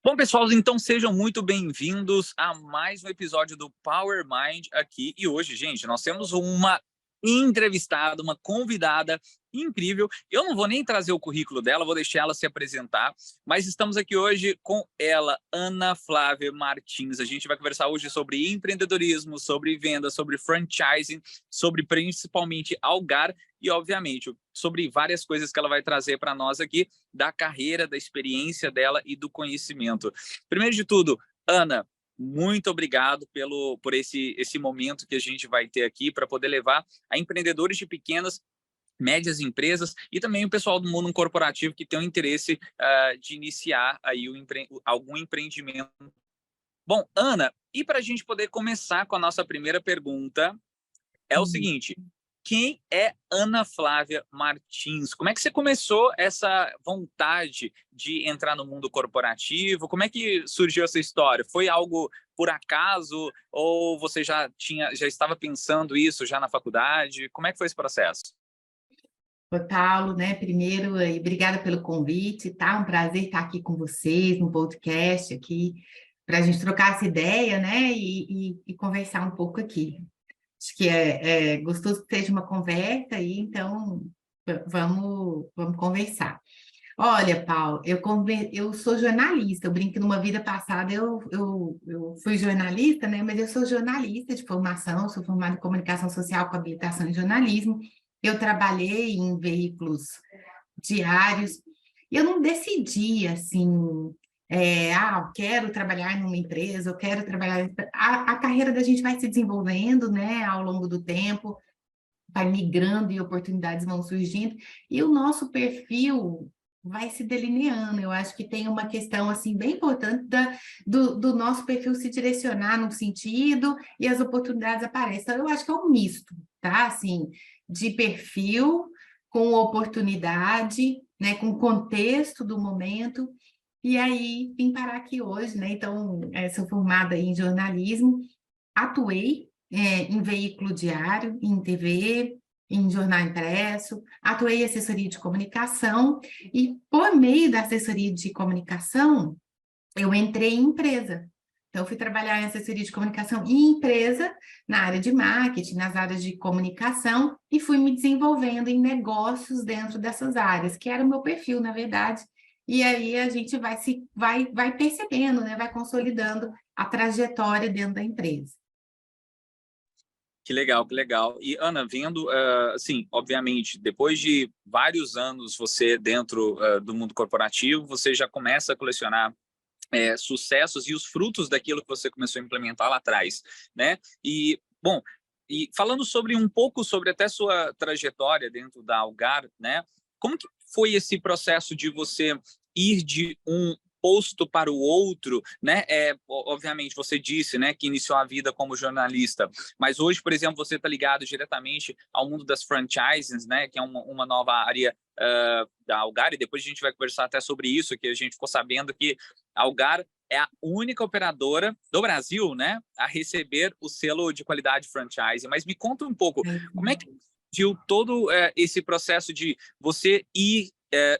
Bom, pessoal, então sejam muito bem-vindos a mais um episódio do Power Mind aqui. E hoje, gente, nós temos uma entrevistada, uma convidada incrível. Eu não vou nem trazer o currículo dela, vou deixar ela se apresentar, mas estamos aqui hoje com ela, Ana Flávia Martins. A gente vai conversar hoje sobre empreendedorismo, sobre venda, sobre franchising, sobre principalmente Algar e, obviamente, sobre várias coisas que ela vai trazer para nós aqui da carreira, da experiência dela e do conhecimento. Primeiro de tudo, Ana, muito obrigado por esse momento que a gente vai ter aqui para poder levar a empreendedores de pequenas, médias empresas e também o pessoal do mundo corporativo que tem o interesse de iniciar aí algum empreendimento. Bom, Ana, e para a gente poder começar com a nossa primeira pergunta, é o Hum. seguinte: quem é Ana Flávia Martins? Como é que você começou essa vontade de entrar no mundo corporativo? Como é que surgiu essa história? Foi algo por acaso ou você já estava pensando isso já na faculdade? Como é que foi esse processo? Oi, Paulo, né? Primeiro, obrigada pelo convite, tá? Um prazer estar aqui com vocês no podcast aqui, para a gente trocar essa ideia, né? E conversar um pouco aqui. Acho que é gostoso que seja uma conversa aí, então vamos conversar. Olha, Paulo, eu sou jornalista, eu brinco que numa vida passada eu fui jornalista, né? Mas eu sou jornalista de formação, sou formada em comunicação social com habilitação em jornalismo. Eu trabalhei em veículos diários, e eu não decidi assim, eu quero trabalhar numa empresa, eu quero trabalhar. A carreira da gente vai se desenvolvendo, né, ao longo do tempo, vai migrando e oportunidades vão surgindo, e o nosso perfil vai se delineando. Eu acho que tem uma questão assim bem importante do nosso perfil se direcionar num sentido e as oportunidades aparecem. Então, eu acho que é um misto, tá? Assim, de perfil com oportunidade, né? Com contexto do momento. E aí, vim parar aqui hoje, né? Então, sou formada em jornalismo, atuei em veículo diário, em TV, em jornal impresso, atuei em assessoria de comunicação, e por meio da assessoria de comunicação, eu entrei em empresa. Então, fui trabalhar em assessoria de comunicação em empresa, na área de marketing, nas áreas de comunicação, e fui me desenvolvendo em negócios dentro dessas áreas, que era o meu perfil, na verdade. E aí a gente vai percebendo, né? Vai consolidando a trajetória dentro da empresa. Que legal, que legal. E Ana, vendo, assim, obviamente, depois de vários anos você dentro do mundo corporativo, você já começa a colecionar sucessos e os frutos daquilo que você começou a implementar lá atrás, né? E, bom, e falando sobre um pouco sobre até sua trajetória dentro da Algar, né? Como que foi esse processo de você ir de um posto para o outro, né? Obviamente você disse, né, que iniciou a vida como jornalista, mas hoje, por exemplo, você está ligado diretamente ao mundo das franchises, né, que é uma nova área da Algar, e depois a gente vai conversar até sobre isso, que a gente ficou sabendo que a Algar é a única operadora do Brasil, né, a receber o selo de qualidade franchise. Mas me conta um pouco, É isso como é que mesmo. surgiu todo esse processo de você ir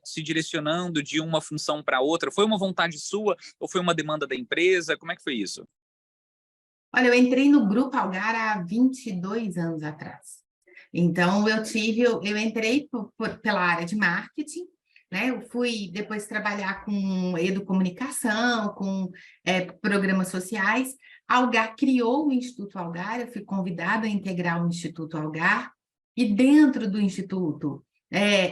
se direcionando de uma função para outra? Foi uma vontade sua ou foi uma demanda da empresa? Como é que foi isso? Olha, eu entrei no Grupo Algar há 22 anos atrás. Então, eu entrei pela área de marketing, né? Eu fui depois trabalhar com educomunicação, com programas sociais. A Algar criou o Instituto Algar, eu fui convidada a integrar o Instituto Algar, e dentro do Instituto,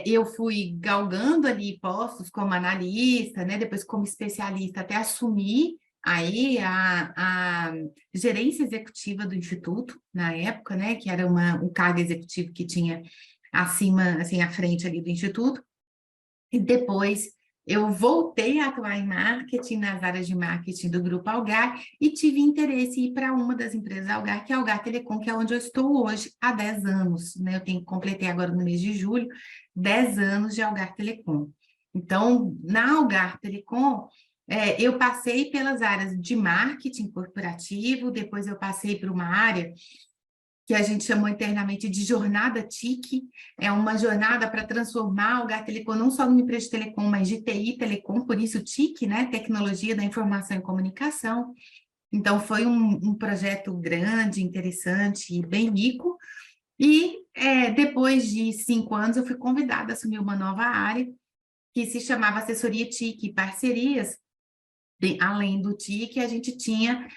eu fui galgando ali postos como analista, né? Depois como especialista, até assumir aí a gerência executiva do Instituto, na época, né, que era um cargo executivo que tinha acima, assim, à frente ali do Instituto, e depois eu voltei a atuar em marketing, nas áreas de marketing do Grupo Algar, e tive interesse em ir para uma das empresas Algar, que é a Algar Telecom, que é onde eu estou hoje há 10 anos, né, completei agora no mês de julho, 10 anos de Algar Telecom. Então, na Algar Telecom, eu passei pelas áreas de marketing corporativo, depois eu passei para uma área que a gente chamou internamente de jornada TIC, é uma jornada para transformar o Gá Telecom não só numa empresa de telecom, mas de TI Telecom, por isso TIC, né? Tecnologia da Informação e Comunicação. Então, foi um projeto grande, interessante e bem rico. E depois de 5 anos, eu fui convidada a assumir uma nova área, que se chamava Assessoria TIC e Parcerias. Além do TIC, a gente tinha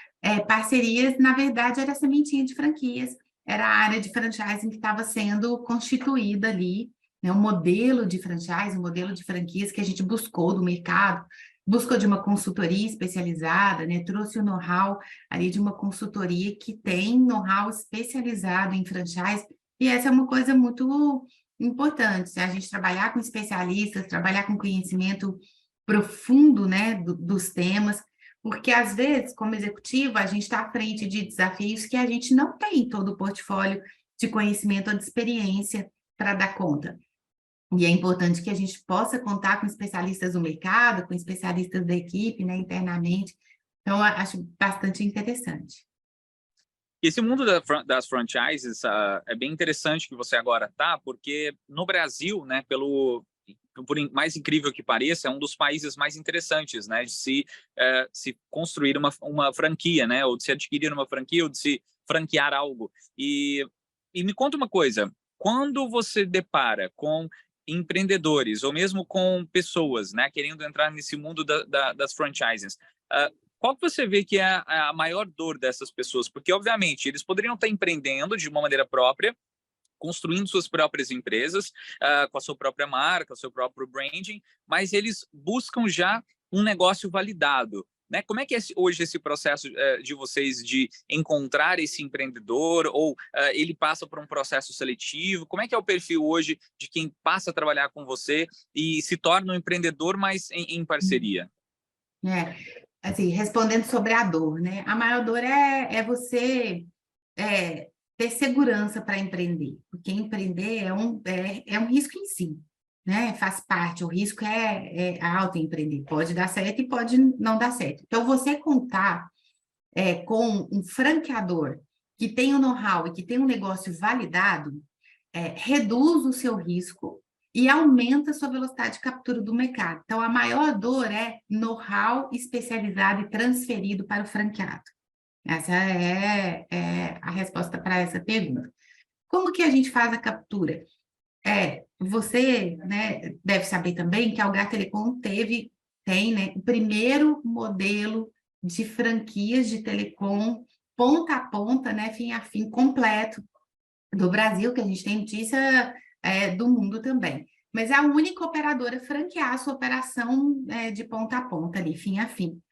parcerias, na verdade, era a sementinha de franquias, era a área de franchising que estava sendo constituída ali, né, um modelo de franchise, um modelo de franquias que a gente buscou do mercado, buscou de uma consultoria especializada, né, trouxe o know-how ali de uma consultoria que tem know-how especializado em franchise, e essa é uma coisa muito importante, a gente trabalhar com especialistas, trabalhar com conhecimento profundo, né, dos temas, porque às vezes, como executiva, a gente está à frente de desafios que a gente não tem todo o portfólio de conhecimento ou de experiência para dar conta. E é importante que a gente possa contar com especialistas do mercado, com especialistas da equipe, né, internamente. Então, eu acho bastante interessante. Esse mundo das franchises é bem interessante que você agora está, porque no Brasil, né, por mais incrível que pareça, é um dos países mais interessantes, né, de se construir uma franquia, né, ou de se adquirir uma franquia, ou de se franquear algo. E me conta uma coisa, quando você depara com empreendedores, ou mesmo com pessoas, né, querendo entrar nesse mundo das franchises, qual que você vê que é a maior dor dessas pessoas? Porque, obviamente, eles poderiam estar empreendendo de uma maneira própria, construindo suas próprias empresas, com a sua própria marca, o seu próprio branding, mas eles buscam já um negócio validado. Né? Como é que é hoje esse processo de vocês de encontrar esse empreendedor, ou ele passa por um processo seletivo? Como é que é o perfil hoje de quem passa a trabalhar com você e se torna um empreendedor, mas em parceria? Assim, respondendo sobre a dor, né? A maior dor é você ter segurança para empreender, porque empreender é um risco em si, né? Faz parte, o risco é alto em empreender, pode dar certo e pode não dar certo. Então, você contar com um franqueador que tem o know-how e que tem um negócio validado, reduz o seu risco e aumenta a sua velocidade de captura do mercado. Então, a maior dor é know-how especializado e transferido para o franqueado. Essa é a resposta para essa pergunta. Como que a gente faz a captura? Você, né, deve saber também que a Algar Telecom tem, né, o primeiro modelo de franquias de telecom ponta a ponta, né, fim a fim, completo do Brasil, que a gente tem notícia do mundo também. Mas é a única operadora a franquear a sua operação de ponta a ponta ali, fim a fim.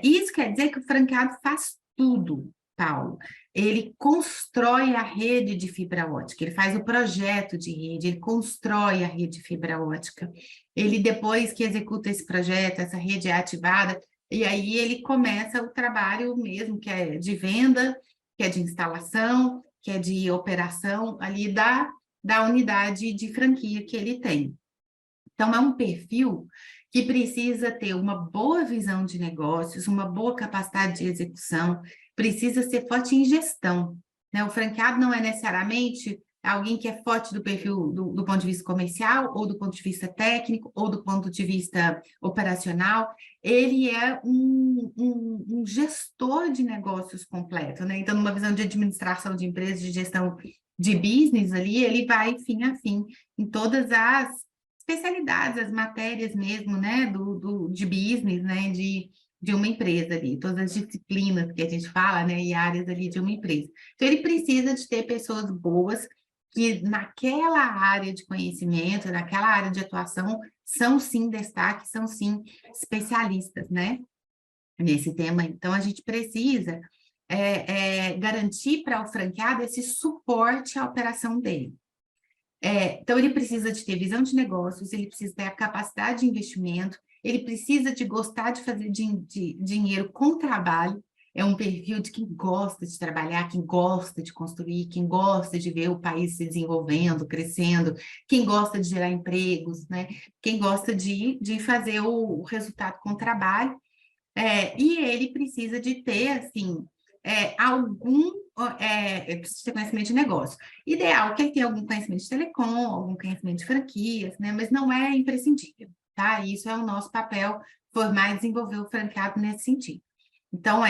Isso quer dizer que o franqueado faz tudo, Paulo. Ele constrói a rede de fibra ótica, ele faz o projeto de rede, ele constrói a rede de fibra ótica. Ele, depois que executa esse projeto, essa rede é ativada, e aí ele começa o trabalho mesmo, que é de venda, que é de instalação, que é de operação ali da unidade de franquia que ele tem. Então, é um perfil que precisa ter uma boa visão de negócios, uma boa capacidade de execução, precisa ser forte em gestão, né? O franqueado não é necessariamente alguém que é forte do perfil do ponto de vista comercial, ou do ponto de vista técnico, ou do ponto de vista operacional, ele é um gestor de negócios completo, né? Então, numa visão de administração de empresas, de gestão de business ali, ele vai fim a fim em todas as especialidades, as matérias mesmo, né, de business, né, de uma empresa ali, todas as disciplinas que a gente fala, né, e áreas ali de uma empresa. Então, ele precisa de ter pessoas boas que naquela área de conhecimento, naquela área de atuação, são sim destaque, são sim especialistas, né, nesse tema. Então, a gente precisa garantir para o franqueado esse suporte à operação dele. Então, ele precisa de ter visão de negócios, ele precisa ter a capacidade de investimento, ele precisa de gostar de fazer dinheiro com trabalho, é um perfil de quem gosta de trabalhar, quem gosta de construir, quem gosta de ver o país se desenvolvendo, crescendo, quem gosta de gerar empregos, né? Quem gosta de fazer o resultado com trabalho, e ele precisa de ter, assim, algum precisa ter conhecimento de negócio. Ideal que ele tenha algum conhecimento de telecom, algum conhecimento de franquias, né? Mas não é imprescindível, tá? Isso é o nosso papel, formar e desenvolver o franqueado nesse sentido. Então,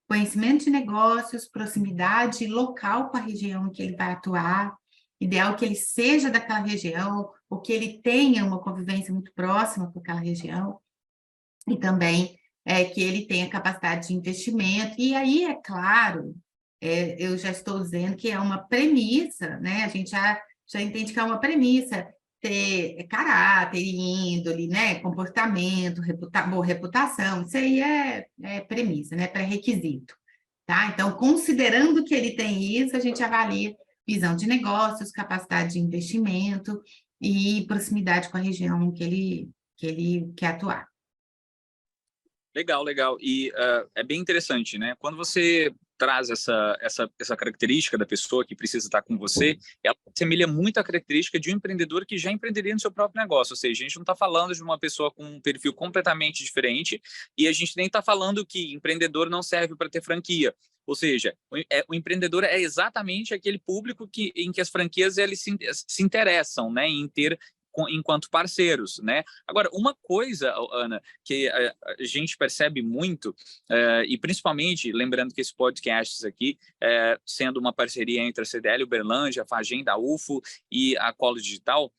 conhecimento de negócios, proximidade local com a região em que ele vai atuar, ideal que ele seja daquela região, ou que ele tenha uma convivência muito próxima com aquela região, e também que ele tenha capacidade de investimento. E aí, é claro, eu já estou dizendo que é uma premissa, né? A gente já entende que é uma premissa ter caráter, índole, né? Comportamento, boa reputação, isso aí é premissa, né? Pré-requisito, tá? Então, considerando que ele tem isso, a gente avalia visão de negócios, capacidade de investimento e proximidade com a região que ele quer atuar. Legal, legal. E é bem interessante, né? Quando você traz essa característica da pessoa que precisa estar com você, ela assemelha muito a característica de um empreendedor que já empreenderia no seu próprio negócio. Ou seja, a gente não está falando de uma pessoa com um perfil completamente diferente e a gente nem está falando que empreendedor não serve para ter franquia. Ou seja, o empreendedor é exatamente aquele público em que as franquias eles se interessam, né, em ter enquanto parceiros, né? Agora, uma coisa, Ana, que a gente percebe muito, e principalmente, lembrando que esse podcast aqui, sendo uma parceria entre a CDL Uberlândia, a Fagenda, a UFO e a Colo Digital,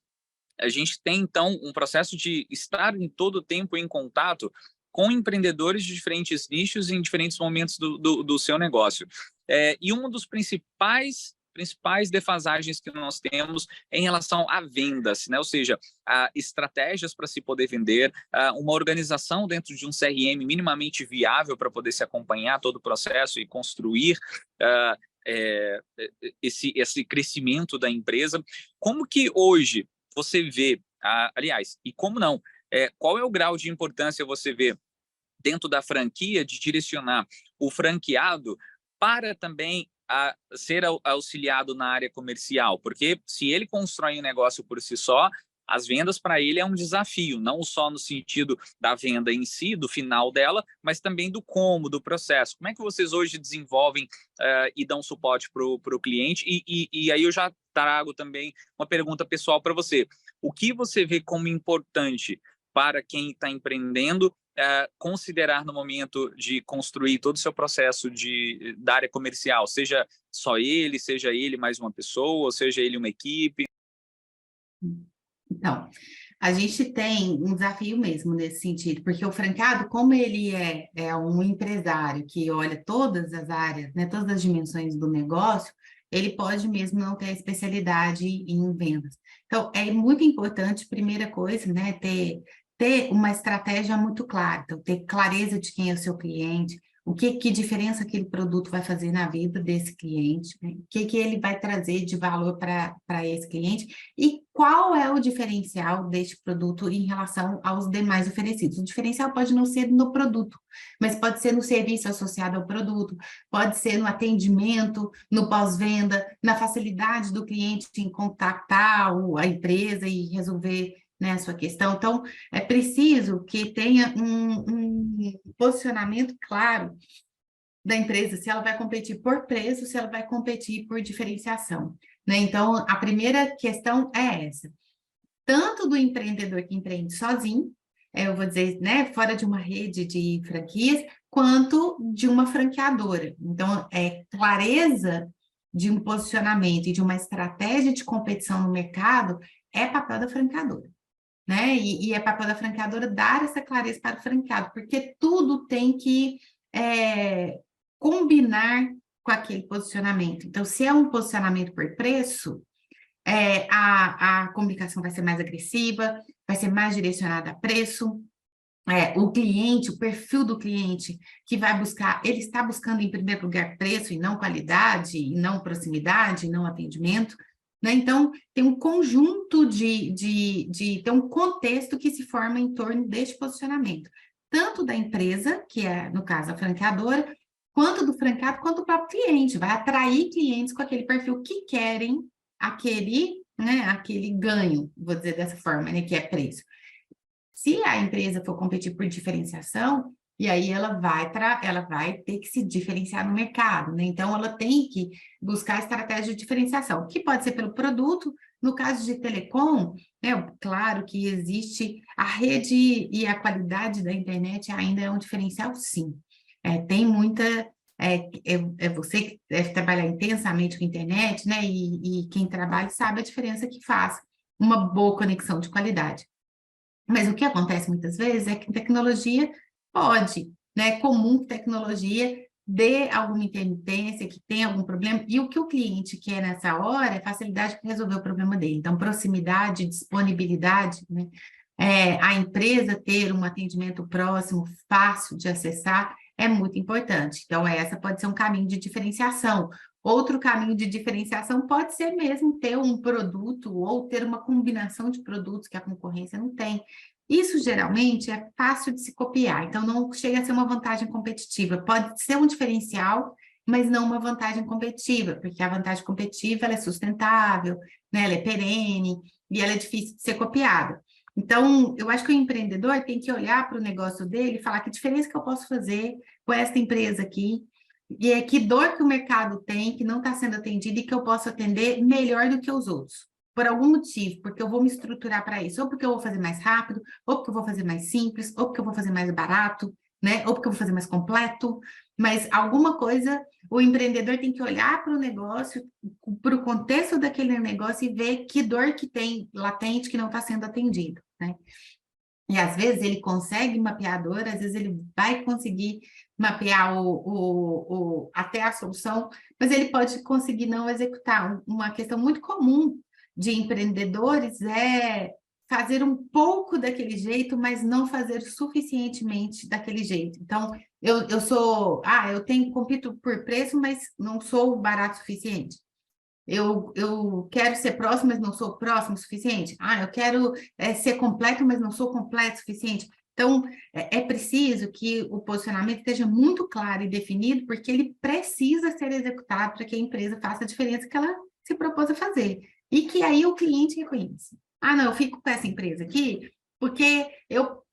a gente tem, então, um processo de estar em todo o tempo em contato com empreendedores de diferentes nichos em diferentes momentos do seu negócio. E um dos principais defasagens que nós temos em relação a vendas, né? Ou seja, estratégias para se poder vender, uma organização dentro de um CRM minimamente viável para poder se acompanhar todo o processo e construir esse crescimento da empresa. Como que hoje você vê, aliás, e como não, qual é o grau de importância você vê dentro da franquia de direcionar o franqueado para também ser auxiliado na área comercial? Porque se ele constrói um negócio por si só, as vendas para ele é um desafio, não só no sentido da venda em si, do final dela, mas também do como, do processo. Como é que vocês hoje desenvolvem e dão suporte para o cliente? E aí eu já trago também uma pergunta pessoal para você. O que você vê como importante para quem está empreendendo considerar no momento de construir todo o seu processo da área comercial, seja só ele, seja ele mais uma pessoa, ou seja ele uma equipe? Então, a gente tem um desafio mesmo nesse sentido, porque o franqueado, como ele é um empresário que olha todas as áreas, né, todas as dimensões do negócio, ele pode mesmo não ter especialidade em vendas. Então, é muito importante, primeira coisa, né, ter uma estratégia muito clara, então, ter clareza de quem é o seu cliente, que diferença aquele produto vai fazer na vida desse cliente, né? O que ele vai trazer de valor para esse cliente e qual é o diferencial deste produto em relação aos demais oferecidos. O diferencial pode não ser no produto, mas pode ser no serviço associado ao produto, pode ser no atendimento, no pós-venda, na facilidade do cliente em contactar a empresa e resolver, né, a sua questão. Então, é preciso que tenha um posicionamento claro da empresa, se ela vai competir por preço, se ela vai competir por diferenciação, né? Então, a primeira questão é essa. Tanto do empreendedor que empreende sozinho, eu vou dizer, né, fora de uma rede de franquias, quanto de uma franqueadora. Então, clareza de um posicionamento e de uma estratégia de competição no mercado é papel da franqueadora, né? E é papel da franqueadora dar essa clareza para o franqueado, porque tudo tem que combinar com aquele posicionamento. Então, se é um posicionamento por preço, a comunicação vai ser mais agressiva, vai ser mais direcionada a preço. O cliente, o perfil do cliente que vai buscar, ele está buscando em primeiro lugar preço e não qualidade, e não proximidade, e não atendimento, né? Então, tem um conjunto tem um contexto que se forma em torno deste posicionamento, tanto da empresa, que é, no caso, a franqueadora, quanto do franqueado, quanto do próprio cliente, vai atrair clientes com aquele perfil que querem aquele ganho, vou dizer dessa forma, né, que é preço. Se a empresa for competir por diferenciação, e aí ela vai ter que se diferenciar no mercado, né? Então, ela tem que buscar estratégia de diferenciação, que pode ser pelo produto. No caso de telecom, né, claro que existe a rede e a qualidade da internet ainda é um diferencial, sim. Tem muita... você que deve trabalhar intensamente com internet, né? E quem trabalha sabe a diferença que faz uma boa conexão de qualidade. Mas o que acontece muitas vezes é que tecnologia pode, né? É comum que tecnologia dê alguma intermitência, que tenha algum problema, e o que o cliente quer nessa hora é facilidade para resolver o problema dele. Então, proximidade, disponibilidade, né? A empresa ter um atendimento próximo, fácil de acessar, é muito importante. Então, essa pode ser um caminho de diferenciação. Outro caminho de diferenciação pode ser mesmo ter um produto ou ter uma combinação de produtos que a concorrência não tem. Isso geralmente é fácil de se copiar, então não chega a ser uma vantagem competitiva. Pode ser um diferencial, mas não uma vantagem competitiva, porque a vantagem competitiva ela é sustentável, né? Ela é perene e ela é difícil de ser copiada. Então, eu acho que o empreendedor tem que olhar para o negócio dele e falar que diferença que eu posso fazer com essa empresa aqui, e que dor que o mercado tem, que não está sendo atendida e que eu posso atender melhor do que os outros. Por algum motivo, porque eu vou me estruturar para isso, ou porque eu vou fazer mais rápido, ou porque eu vou fazer mais simples, ou porque eu vou fazer mais barato, né? Ou porque eu vou fazer mais completo, mas alguma coisa, o empreendedor tem que olhar para o negócio, para o contexto daquele negócio e ver que dor que tem latente que não está sendo atendido, né? E às vezes ele consegue mapear a dor, às vezes ele vai conseguir mapear até a solução, mas ele pode conseguir não executar. Uma questão muito comum de empreendedores é fazer um pouco daquele jeito, mas não fazer suficientemente daquele jeito. Então, eu compito por preço, mas não sou barato o suficiente. Eu quero ser próximo, mas não sou próximo o suficiente. Eu quero ser completo, mas não sou completo o suficiente. Então, é preciso que o posicionamento esteja muito claro e definido, porque ele precisa ser executado para que a empresa faça a diferença que ela se propôs a fazer. E que aí o cliente reconheça. Não, eu fico com essa empresa aqui, porque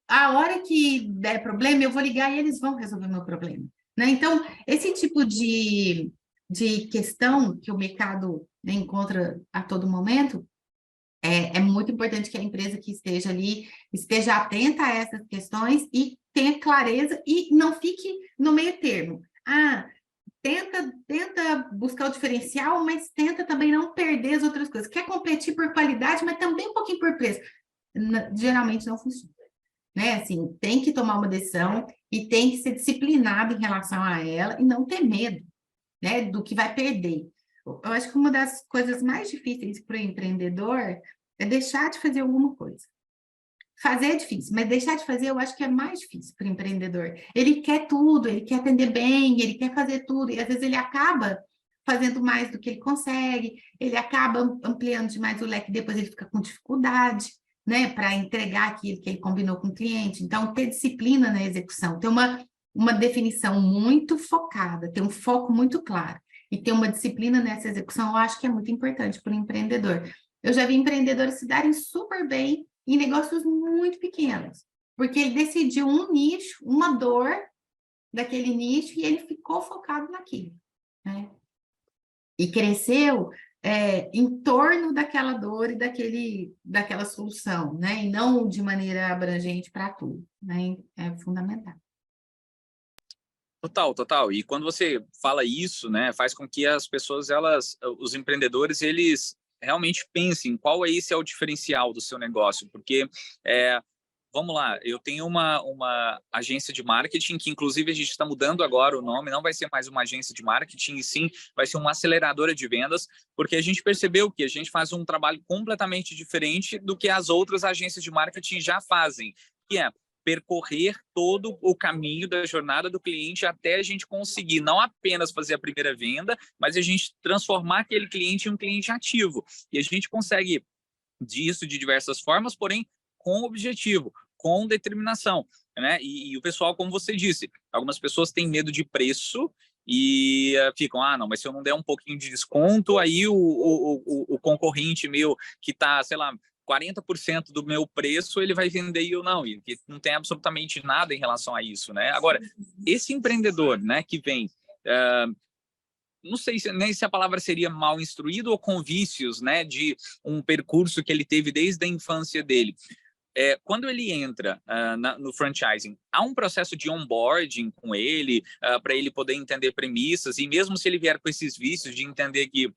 a hora que der problema, eu vou ligar e eles vão resolver o meu problema. Né? Então, esse tipo de questão que o mercado, né, encontra a todo momento, é muito importante que a empresa que esteja ali esteja atenta a essas questões e tenha clareza e não fique no meio termo. Tenta buscar o diferencial, mas tenta também não perder as outras coisas. Quer competir por qualidade, mas também um pouquinho por preço. Geralmente não funciona. Né? Assim, tem que tomar uma decisão e tem que ser disciplinado em relação a ela e não ter medo, né, do que vai perder. Eu acho que uma das coisas mais difíceis para o empreendedor é deixar de fazer alguma coisa. Fazer é difícil, mas deixar de fazer eu acho que é mais difícil para o empreendedor. Ele quer tudo, ele quer atender bem, ele quer fazer tudo, e às vezes ele acaba fazendo mais do que ele consegue, ele acaba ampliando demais o leque, depois ele fica com dificuldade, né, para entregar aquilo que ele combinou com o cliente. Então, ter disciplina na execução, ter uma definição muito focada, ter um foco muito claro e ter uma disciplina nessa execução, eu acho que é muito importante para o empreendedor. Eu já vi empreendedores se darem super bem em negócios muito pequenos, porque ele decidiu um nicho, uma dor daquele nicho e ele ficou focado naquilo, né? E cresceu em torno daquela dor e daquela solução, né? E não de maneira abrangente para tudo, né? É fundamental. Total, total. E quando você fala isso, né, faz com que as pessoas, os empreendedores, eles realmente pensem qual esse é o diferencial do seu negócio, porque vamos lá, eu tenho uma agência de marketing que, inclusive, a gente está mudando agora o nome, não vai ser mais uma agência de marketing, e sim vai ser uma aceleradora de vendas, porque a gente percebeu que a gente faz um trabalho completamente diferente do que as outras agências de marketing já fazem, que é percorrer todo o caminho da jornada do cliente até a gente conseguir não apenas fazer a primeira venda, mas a gente transformar aquele cliente em um cliente ativo. E a gente consegue disso de diversas formas, porém com objetivo, com determinação, né? E o pessoal, como você disse, algumas pessoas têm medo de preço e ficam, não, mas se eu não der um pouquinho de desconto, aí o concorrente meu que está, sei lá, 40% do meu preço ele vai vender e eu não, e que não tem absolutamente nada em relação a isso, né? Agora, esse empreendedor, né, que vem, não sei nem se a palavra seria mal instruído ou com vícios, né, de um percurso que ele teve desde a infância dele. Quando ele entra no franchising, há um processo de onboarding com ele, para ele poder entender premissas, e mesmo se ele vier com esses vícios de entender que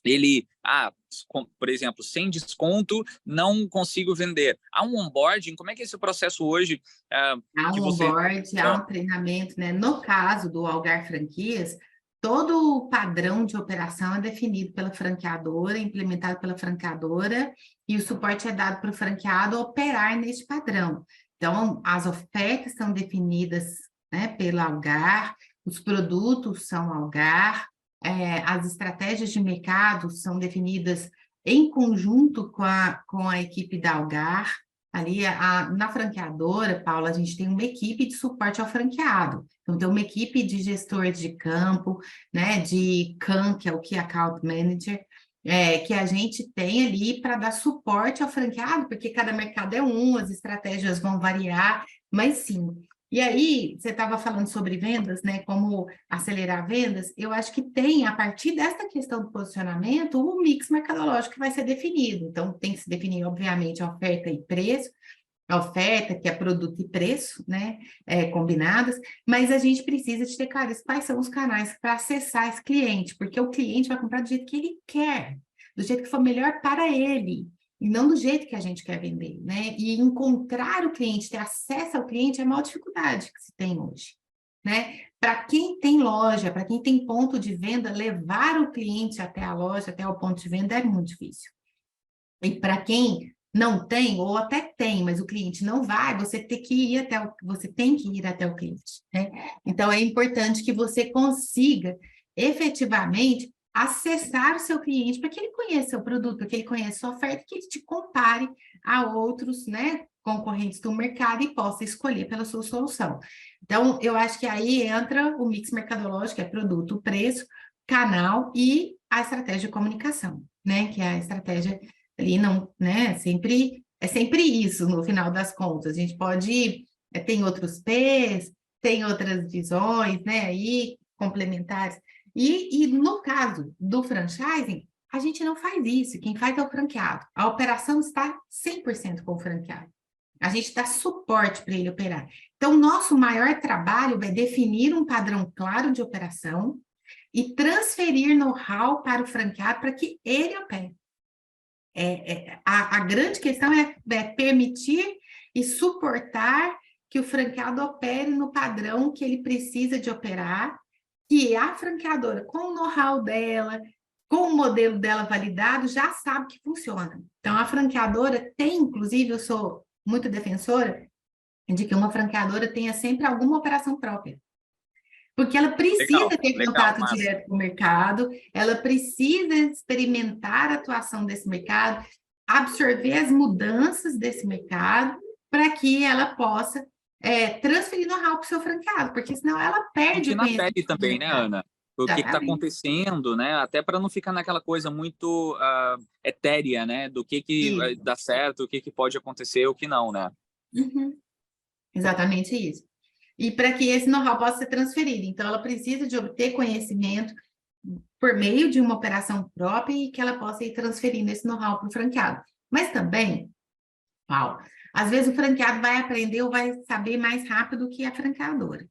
ele, por exemplo, sem desconto, não consigo vender. Há um onboarding? Como é que é esse processo hoje? Há um onboarding, há um treinamento, né? No caso do Algar Franquias, todo o padrão de operação é definido pela franqueadora, implementado pela franqueadora, e o suporte é dado para o franqueado operar neste padrão. Então, as ofertas são definidas, né, pelo Algar, os produtos são Algar, as estratégias de mercado são definidas em conjunto com a equipe da Algar. Ali, na franqueadora, Paula, a gente tem uma equipe de suporte ao franqueado. Então, tem uma equipe de gestores de campo, né, de CAM, que é o Key Account Manager, que a gente tem ali para dar suporte ao franqueado, porque cada mercado é as estratégias vão variar, mas sim. E aí, você estava falando sobre vendas, né? Como acelerar vendas. Eu acho que tem, a partir dessa questão do posicionamento, o mix mercadológico que vai ser definido. Então, tem que se definir, obviamente, a oferta e preço, a oferta, que é produto e preço, né? Combinadas, mas a gente precisa de ter clareza quais são os canais para acessar esse cliente, porque o cliente vai comprar do jeito que ele quer, do jeito que for melhor para ele. E não do jeito que a gente quer vender, né? E encontrar o cliente, ter acesso ao cliente é a maior dificuldade que se tem hoje, né? Para quem tem loja, para quem tem ponto de venda, levar o cliente até a loja, até o ponto de venda é muito difícil. E para quem não tem, ou até tem, mas o cliente não vai, você tem que ir até o cliente, né? Então, é importante que você consiga efetivamente acessar o seu cliente para que ele conheça o produto, para que ele conheça a oferta, que ele te compare a outros, né, concorrentes do mercado e possa escolher pela sua solução. Então, eu acho que aí entra o mix mercadológico, é produto, preço, canal e a estratégia de comunicação, né, que é a estratégia ali, não, né, é sempre isso, no final das contas. A gente pode, tem outros P's, tem outras visões, né, aí, complementares. E no caso do franchising, a gente não faz isso, quem faz é o franqueado. A operação está 100% com o franqueado. A gente dá suporte para ele operar. Então, o nosso maior trabalho é definir um padrão claro de operação e transferir know-how para o franqueado para que ele opere. A grande questão é permitir e suportar que o franqueado opere no padrão que ele precisa de operar, que a franqueadora, com o know-how dela, com o modelo dela validado, já sabe que funciona. Então, a franqueadora tem, inclusive, eu sou muito defensora de que uma franqueadora tenha sempre alguma operação própria. Porque ela precisa ter contato direto com o mercado, ela precisa experimentar a atuação desse mercado, absorver as mudanças desse mercado, para que ela possa transferir know-how para o seu franqueado, porque senão ela perde o conhecimento. Na pele também, né, Ana? O que está acontecendo, né? Até para não ficar naquela coisa muito etérea, né? Do que vai dar certo, o que pode acontecer, o que não, né? Uhum. Exatamente isso. E para que esse know-how possa ser transferido. Então, ela precisa de obter conhecimento por meio de uma operação própria e que ela possa ir transferindo esse know-how para o franqueado. Mas também, Paulo, às vezes o franqueado vai aprender ou vai saber mais rápido que a franqueadora.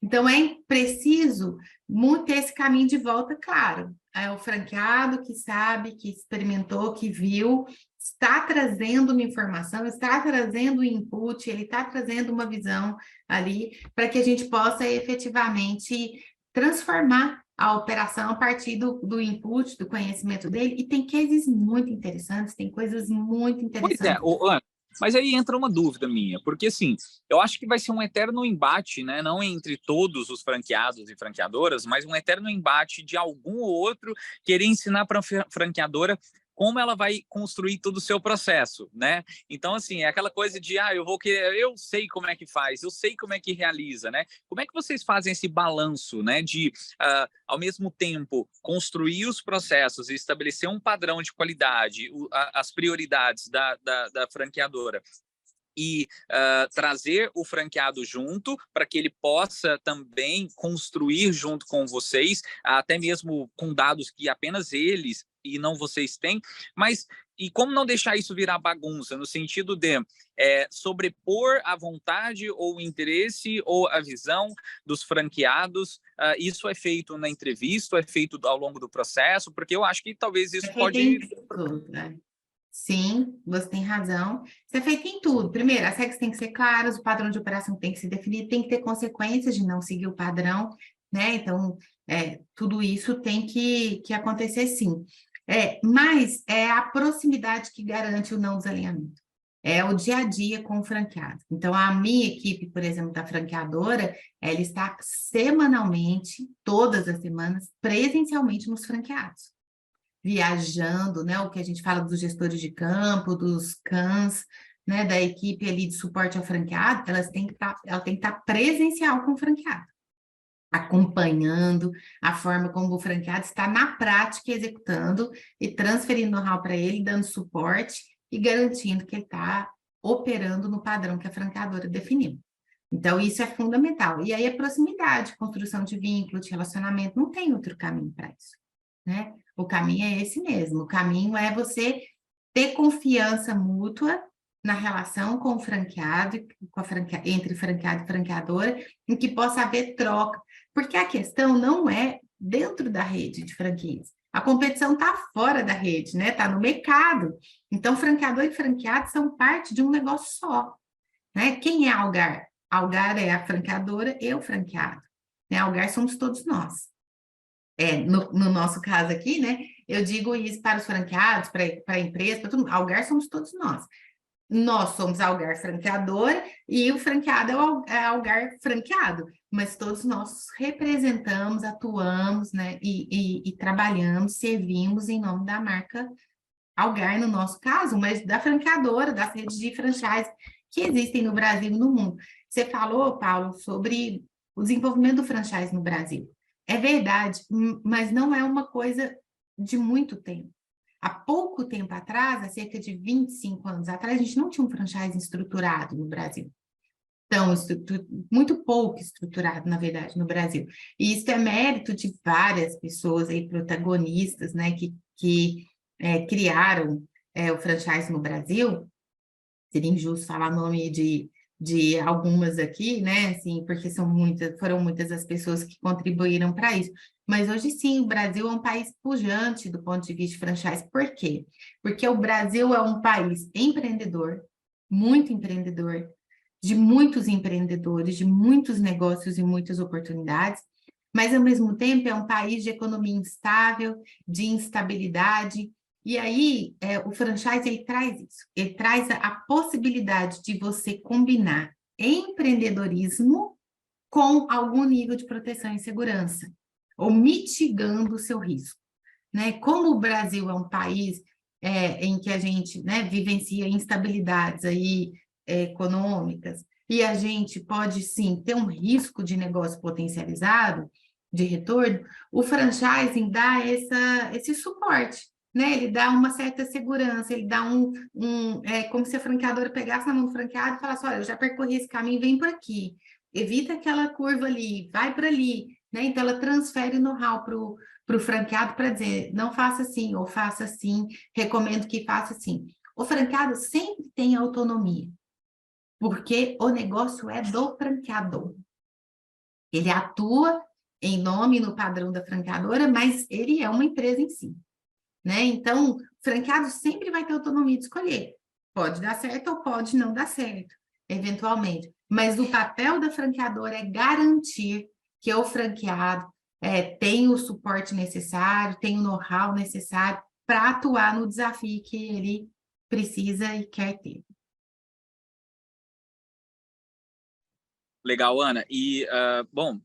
Então, é preciso muito ter esse caminho de volta, claro. É o franqueado que sabe, que experimentou, que viu, está trazendo uma informação, está trazendo um input, ele está trazendo uma visão ali, para que a gente possa efetivamente transformar a operação a partir do input, do conhecimento dele, e tem cases muito interessantes, tem coisas muito interessantes. Pois Ana, mas aí entra uma dúvida minha, porque assim, eu acho que vai ser um eterno embate, né? Não entre todos os franqueados e franqueadoras, mas um eterno embate de algum ou outro querer ensinar para a franqueadora como ela vai construir todo o seu processo, né? Então, assim, é aquela coisa de, eu sei como é que faz, eu sei como é que realiza, né? Como é que vocês fazem esse balanço, né? De, ao mesmo tempo, construir os processos e estabelecer um padrão de qualidade, as prioridades da franqueadora, e trazer o franqueado junto para que ele possa também construir junto com vocês, até mesmo com dados que apenas eles e não vocês têm, mas e como não deixar isso virar bagunça, no sentido de sobrepor a vontade ou o interesse ou a visão dos franqueados. Isso é feito na entrevista, é feito ao longo do processo, porque eu acho que talvez isso pode... Tudo, né? Sim, você tem razão. Isso é feito em tudo. Primeiro, as regras têm que ser claras, o padrão de operação tem que ser definido, tem que ter consequências de não seguir o padrão, né? Então, tudo isso tem que acontecer sim. Mas é a proximidade que garante o não desalinhamento. É o dia a dia com o franqueado. Então, a minha equipe, por exemplo, da franqueadora, ela está semanalmente, todas as semanas, presencialmente nos franqueados, viajando, né, o que a gente fala dos gestores de campo, dos CANs, né, da equipe ali de suporte ao franqueado, ela tem que estar presencial com o franqueado, acompanhando a forma como o franqueado está na prática executando e transferindo know-how para ele, dando suporte e garantindo que ele está operando no padrão que a franqueadora definiu. Então, isso é fundamental. E aí, a proximidade, construção de vínculo, de relacionamento, não tem outro caminho para isso, né? O caminho é esse mesmo. O caminho é você ter confiança mútua na relação com o franqueado, entre franqueado e franqueadora, em que possa haver troca. Porque a questão não é dentro da rede de franquias. A competição está fora da rede, né? Está no mercado. Então, franqueador e franqueado são parte de um negócio só, né? Quem é a Algar? A Algar é a franqueadora e o franqueado, né? A Algar somos todos nós. No nosso caso aqui, né? Eu digo isso para os franqueados, para a empresa, para todo mundo. Algar somos todos nós. Nós somos a Algar franqueadora e o franqueado é a Algar franqueado, mas todos nós representamos, atuamos, né? E trabalhamos, servimos em nome da marca Algar, no nosso caso, mas da franqueadora, das redes de franchise que existem no Brasil e no mundo. Você falou, Paulo, sobre o desenvolvimento do franchise no Brasil. É verdade, mas não é uma coisa de muito tempo. Há pouco tempo atrás, há cerca de 25 anos atrás, a gente não tinha um franchise estruturado no Brasil. Então, muito pouco estruturado, na verdade, no Brasil. E isso é mérito de várias pessoas aí, protagonistas, né, que criaram o franchise no Brasil. Seria injusto falar nome de algumas aqui, né? Assim, porque foram muitas as pessoas que contribuíram para isso. Mas hoje sim, o Brasil é um país pujante do ponto de vista de franchise. Por quê? Porque o Brasil é um país empreendedor, muito empreendedor, de muitos empreendedores, de muitos negócios e muitas oportunidades, mas ao mesmo tempo é um país de economia instável, de instabilidade. E aí, o franchise, ele traz isso, ele traz a possibilidade de você combinar empreendedorismo com algum nível de proteção e segurança, ou mitigando o seu risco, né? Como o Brasil é um país em que a gente, né, vivencia instabilidades aí, econômicas, e a gente pode, sim, ter um risco de negócio potencializado, de retorno, o franchising dá esse suporte, né? Ele dá uma certa segurança, ele dá como se a franqueadora pegasse na mão do franqueado e falasse, olha, eu já percorri esse caminho, vem por aqui, evita aquela curva ali, vai para ali, né? Então, ela transfere know-how para o franqueado para dizer, não faça assim, ou faça assim, recomendo que faça assim. O franqueado sempre tem autonomia, porque o negócio é do franqueador. Ele atua em nome no padrão da franqueadora, mas ele é uma empresa em si, né? Então, o franqueado sempre vai ter autonomia de escolher. Pode dar certo ou pode não dar certo, eventualmente. Mas o papel da franqueadora é garantir que o franqueado tem o suporte necessário, tem o know-how necessário para atuar no desafio que ele precisa e quer ter. Legal, Ana. E, bom,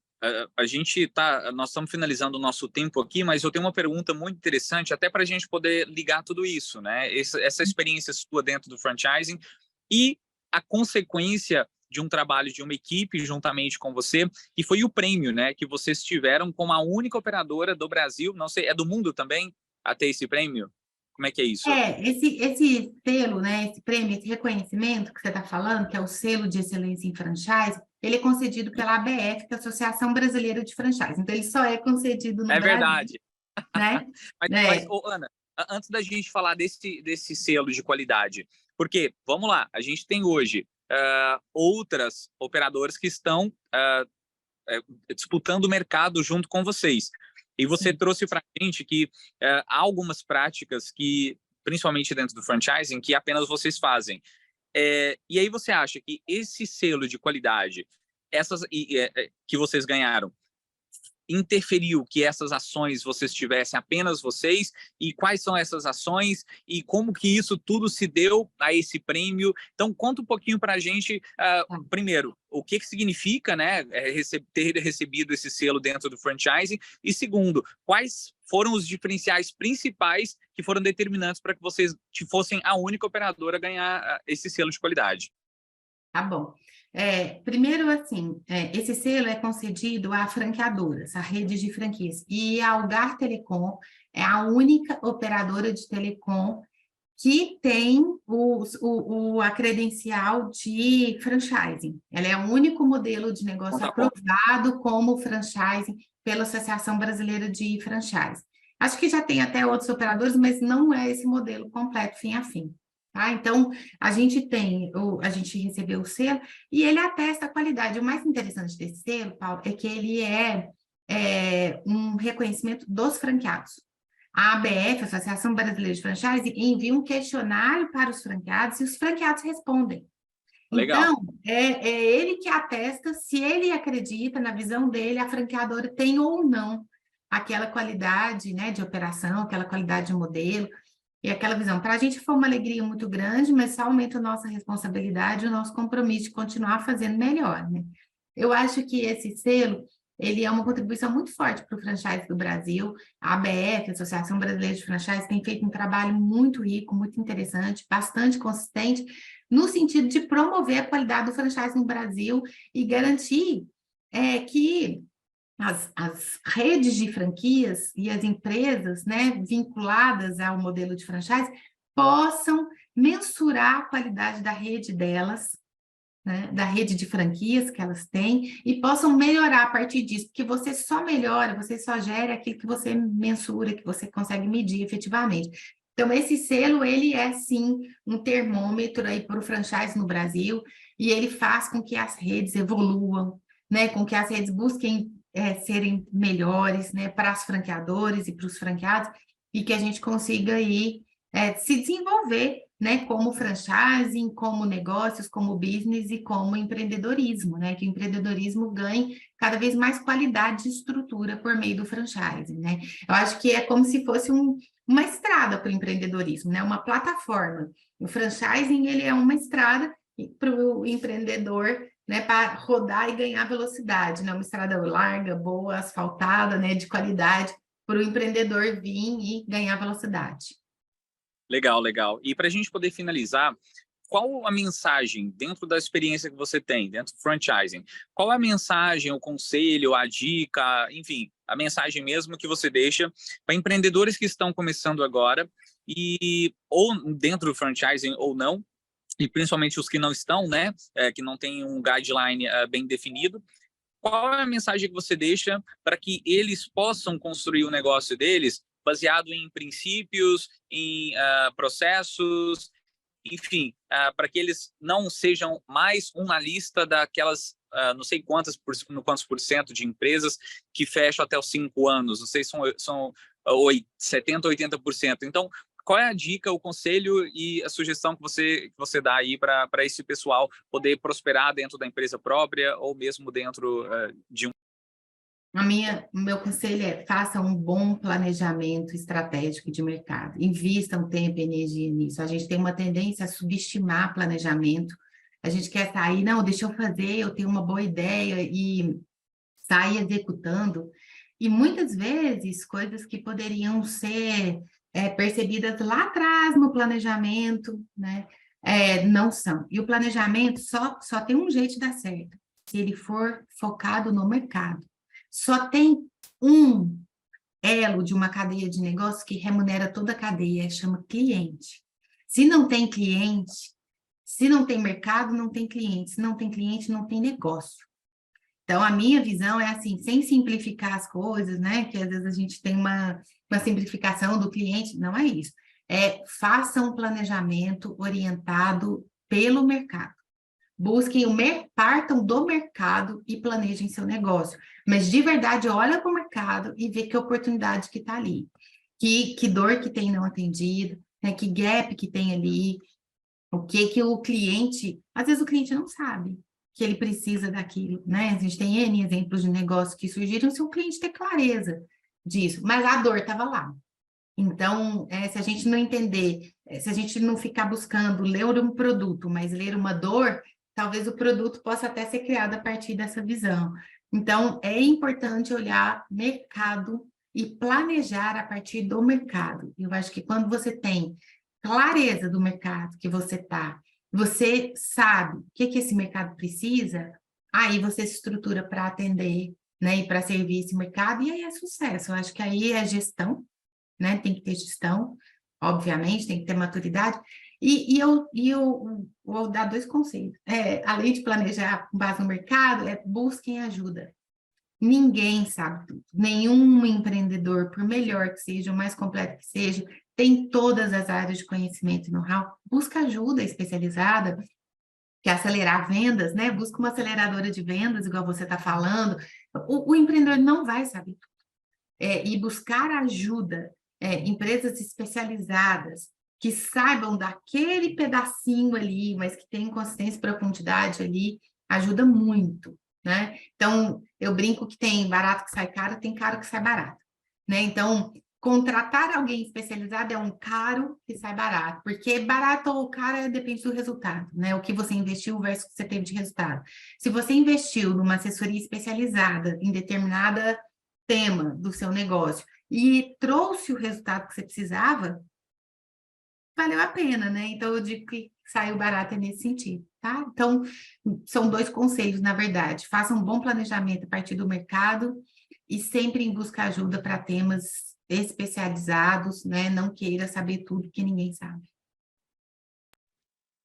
nós estamos finalizando o nosso tempo aqui, mas eu tenho uma pergunta muito interessante, até para a gente poder ligar tudo isso, né? Essa experiência sua dentro do franchising e a consequência de um trabalho de uma equipe juntamente com você, que foi o prêmio, né? Que vocês tiveram como a única operadora do Brasil, não sei, é do mundo também, a ter esse prêmio? Como é que é isso? Esse selo, né, esse prêmio, esse reconhecimento que você está falando, que é o selo de excelência em franchise, ele é concedido pela ABF, que é a Associação Brasileira de Franchise. Então, ele só é concedido no É Brasil, verdade. né? Mas ô, Ana, antes da gente falar desse selo de qualidade, porque, vamos lá, a gente tem hoje outras operadoras que estão disputando o mercado junto com vocês. E você trouxe para a gente que há algumas práticas que, principalmente dentro do franchising, que apenas vocês fazem. E aí você acha que esse selo de qualidade, que vocês ganharam, interferiu que essas ações vocês tivessem apenas vocês, e quais são essas ações e como que isso tudo se deu a esse prêmio? Então conta um pouquinho para a gente, primeiro, o que significa, né, ter recebido esse selo dentro do franchising, e segundo, quais foram os diferenciais principais que foram determinantes para que vocês fossem a única operadora a ganhar esse selo de qualidade. Tá bom. Primeiro, assim, esse selo é concedido a franqueadoras, a redes de franquias. E a Algar Telecom é a única operadora de telecom que tem a credencial de franchising. Ela é o único modelo de negócio aprovado como franchising pela Associação Brasileira de Franchise. Acho que já tem até outros operadores, mas não é esse modelo completo, fim a fim. Tá? Então, a gente recebeu o selo e ele atesta a qualidade. O mais interessante desse selo, Paulo, é que ele é um reconhecimento dos franqueados. A ABF, a Associação Brasileira de Franchise, envia um questionário para os franqueados e os franqueados respondem. Legal. Então, é ele que atesta se ele acredita, na visão dele, a franqueadora tem ou não aquela qualidade, né, de operação, aquela qualidade de modelo e aquela visão. Para a gente foi uma alegria muito grande, mas só aumenta a nossa responsabilidade, o nosso compromisso de continuar fazendo melhor, né? Eu acho que esse selo, ele é uma contribuição muito forte para o franchise do Brasil. A ABF, a Associação Brasileira de Franchise, tem feito um trabalho muito rico, muito interessante, bastante consistente, no sentido de promover a qualidade do franchise no Brasil e garantir que as redes de franquias e as empresas, né, vinculadas ao modelo de franchise possam mensurar a qualidade da rede delas, né, da rede de franquias que elas têm, e possam melhorar a partir disso, porque você só melhora, você só gera aquilo que você mensura, que você consegue medir efetivamente. Então, esse selo, ele é, sim, um termômetro aí para o franchise no Brasil, e ele faz com que as redes evoluam, né, com que as redes busquem serem melhores, né, para os franqueadores e para os franqueados, e que a gente consiga aí se desenvolver, né, como franchising, como negócios, como business e como empreendedorismo, né, que o empreendedorismo ganhe cada vez mais qualidade de estrutura por meio do franchising, né. Eu acho que é como se fosse uma estrada para o empreendedorismo, né, uma plataforma. O franchising, ele é uma estrada para o empreendedor, né, para rodar e ganhar velocidade, né, uma estrada larga, boa, asfaltada, né, de qualidade, para o empreendedor vir e ganhar velocidade. Legal, legal. E para a gente poder finalizar, qual a mensagem, dentro da experiência que você tem, dentro do franchising, qual a mensagem, o conselho, a dica, enfim, a mensagem mesmo que você deixa para empreendedores que estão começando agora, ou dentro do franchising ou não, e principalmente os que não estão, né, que não tem um guideline bem definido, qual é a mensagem que você deixa para que eles possam construir o negócio deles baseado em princípios, em processos, enfim, para que eles não sejam mais uma lista daquelas não sei quantos por cento de empresas que fecham até os 5 anos, não sei se são 70%, 80%. Então, qual é a dica, o conselho e a sugestão que você dá aí para esse pessoal poder prosperar dentro da empresa própria ou mesmo dentro de um... O meu conselho é: faça um bom planejamento estratégico de mercado, invistam tempo e energia nisso. A gente tem uma tendência a subestimar planejamento, a gente quer sair, não, deixa eu fazer, eu tenho uma boa ideia e sai executando, e muitas vezes coisas que poderiam ser percebidas lá atrás no planejamento, né? Não são. E o planejamento só tem um jeito de dar certo, se ele for focado no mercado. Só tem um elo de uma cadeia de negócio que remunera toda a cadeia, chama cliente. Se não tem cliente, se não tem mercado, não tem cliente. Se não tem cliente, não tem negócio. Então, a minha visão é assim, sem simplificar as coisas, né? Que às vezes a gente tem uma simplificação do cliente, não é isso. Faça um planejamento orientado pelo mercado. Busquem partam do mercado e planejem seu negócio. Mas de verdade, olha para o mercado e vê que oportunidade que está ali. Que dor que tem não atendido, né? Que gap que tem ali, o que o cliente... Às vezes o cliente não sabe que ele precisa daquilo, né? A gente tem N exemplos de negócio que surgiram se o cliente ter clareza disso, mas a dor estava lá. Então, se a gente não entender, se a gente não ficar buscando ler um produto, mas ler uma dor, talvez o produto possa até ser criado a partir dessa visão. Então, é importante olhar mercado e planejar a partir do mercado. Eu acho que quando você tem clareza do mercado que você está, você sabe o que esse mercado precisa, aí você se estrutura para atender, né, e para servir esse mercado, e aí é sucesso. Eu acho que aí é gestão, né? Tem que ter gestão, obviamente, tem que ter maturidade. Eu vou dar 2 conselhos. Além de planejar com base no mercado, busquem ajuda. Ninguém sabe tudo. Nenhum empreendedor, por melhor que seja, o mais completo que seja, tem todas as áreas de conhecimento e know-how. Busca ajuda especializada, que é acelerar vendas, né? Busca uma aceleradora de vendas, igual você está falando. O empreendedor não vai saber tudo. E buscar ajuda, empresas especializadas, que saibam daquele pedacinho ali, mas que tenham consistência e profundidade ali, ajuda muito, né? Então, eu brinco que tem barato que sai caro, tem caro que sai barato, né? Então, contratar alguém especializado é um caro que sai barato, porque barato ou caro depende do resultado, né? O que você investiu versus o que você teve de resultado. Se você investiu numa assessoria especializada em determinada tema do seu negócio e trouxe o resultado que você precisava, valeu a pena, né? Então, eu digo que saiu barato nesse sentido, tá? Então, são 2 conselhos, na verdade. Faça um bom planejamento a partir do mercado e sempre em busca de ajuda para temas especializados, né? Não queira saber tudo que ninguém sabe.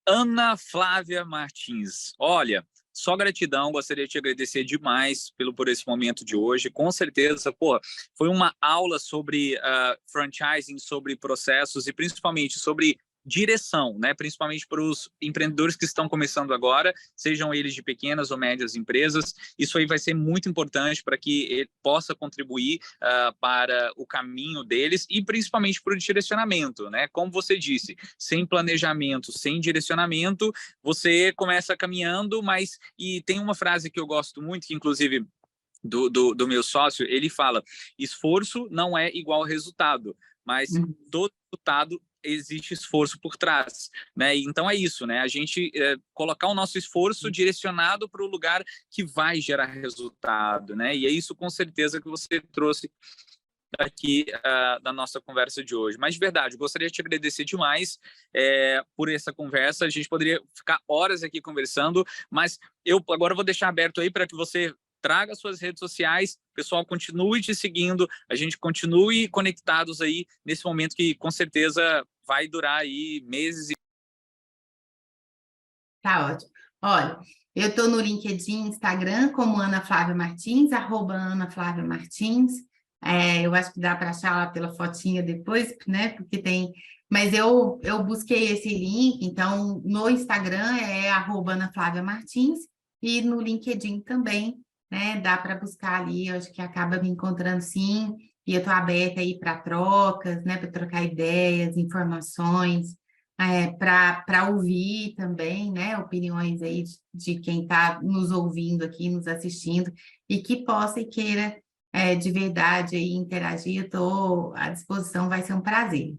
Ana Flávia Martins, olha, só gratidão, gostaria de te agradecer demais por esse momento de hoje, com certeza, foi uma aula sobre franchising, sobre processos e principalmente sobre direção, né? Principalmente para os empreendedores que estão começando agora, sejam eles de pequenas ou médias empresas, isso aí vai ser muito importante para que ele possa contribuir para o caminho deles e principalmente para o direcionamento, né? Como você disse, sem planejamento, sem direcionamento, você começa caminhando, e tem uma frase que eu gosto muito, que inclusive do meu sócio, ele fala: esforço não é igual resultado, mas todo resultado existe esforço por trás, né? Então é isso, né? A gente colocar o nosso esforço direcionado para o lugar que vai gerar resultado, né? E é isso com certeza que você trouxe aqui da nossa conversa de hoje. Mas de verdade, gostaria de te agradecer demais por essa conversa. A gente poderia ficar horas aqui conversando, mas eu agora vou deixar aberto aí para que você traga suas redes sociais, o pessoal continue te seguindo, a gente continue conectados aí nesse momento que com certeza vai durar aí meses. Tá ótimo. Olha, eu estou no LinkedIn, Instagram, como Ana Flávia Martins, @Ana Flávia Martins. Eu acho que dá para achar lá pela fotinha depois, né? Porque tem... Mas eu busquei esse link, então no Instagram é @Ana Flávia Martins e no LinkedIn também, né? Dá para buscar ali, eu acho que acaba me encontrando sim, e eu estou aberta aí para trocas, né? Para trocar ideias, informações, para ouvir também, né? Opiniões aí de quem está nos ouvindo aqui, nos assistindo, e que possa e queira de verdade aí interagir, eu estou à disposição, vai ser um prazer.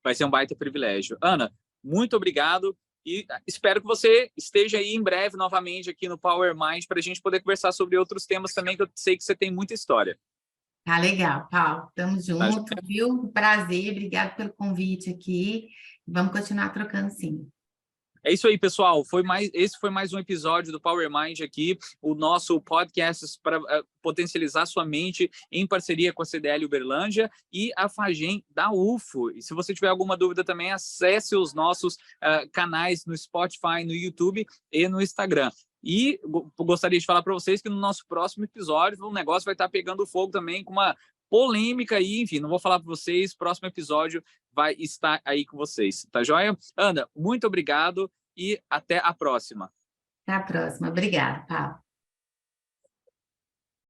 Vai ser um baita privilégio. Ana, muito obrigado. E espero que você esteja aí em breve novamente aqui no Power Mind para a gente poder conversar sobre outros temas também, que eu sei que você tem muita história. Tá legal, Paulo. Tamo Tá? junto, viu? Prazer, obrigado pelo convite aqui. Vamos continuar trocando, sim. É isso aí, pessoal. Esse foi mais um episódio do Power Mind aqui, o nosso podcast para potencializar sua mente em parceria com a CDL Uberlândia e a Fagem da UFO. E se você tiver alguma dúvida também, acesse os nossos canais no Spotify, no YouTube e no Instagram. E gostaria de falar para vocês que no nosso próximo episódio o negócio vai estar pegando fogo também com uma polêmica aí, enfim, não vou falar para vocês, próximo episódio vai estar aí com vocês, tá joia? Ana, muito obrigado e até a próxima. Até a próxima. Obrigada, Paulo.